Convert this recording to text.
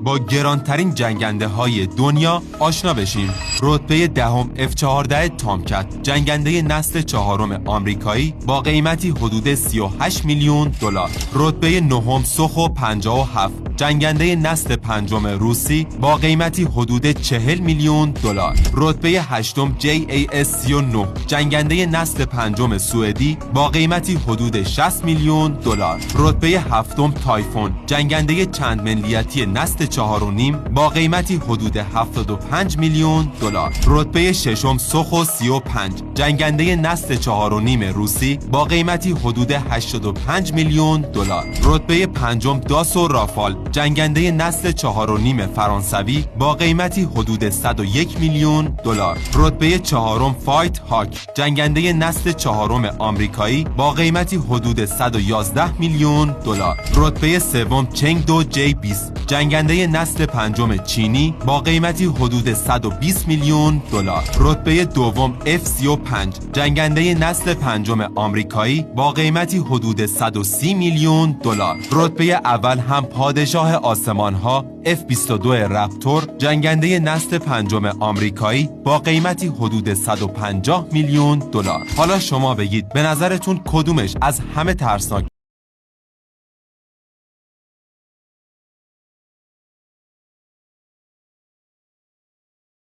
با گرانترین جنگنده های دنیا آشنا بشیم. رتبه دهم F-14 تامکت، جنگنده نسل چهارم آمریکایی با قیمتی حدود 38 میلیون دلار. رتبه نهم سوخو 57، جنگنده نسل پنجم روسی با قیمتی حدود 40 میلیون دلار. رتبه هشتم JAS 39، جنگنده نسل پنجم سوئدی با قیمتی حدود 60 میلیون دلار. رتبه هفتم تایفون، جنگنده چند ملیتی نسل 4.5 با قیمتی حدود 75 میلیون دلار. رتبه ششم سوخو 35، جنگنده نسل 4.5 روسی با قیمتی حدود 85 میلیون دلار. رتبه پنجم داسو رافال، جنگنده نسل 4.5 فرانسوی با قیمتی حدود 101 میلیون دلار. رتبه چهارم فایت هاک، جنگنده نسل چهارم آمریکایی با قیمتی حدود 111 میلیون دلار. رتبه سوم چنگدو J-20، جنگنده نسل پنجم چینی با قیمتی حدود 120 میلیون دلار. رتبه دوم F-35، جنگنده نسل پنجم آمریکایی با قیمتی حدود 130 میلیون دلار. رتبه اول هم پادشاه آسمان ها F-22 رپتور، جنگنده نسل پنجم آمریکایی با قیمتی حدود 150 میلیون دلار. حالا شما بگید به نظرتون کدومش از همه ترسناک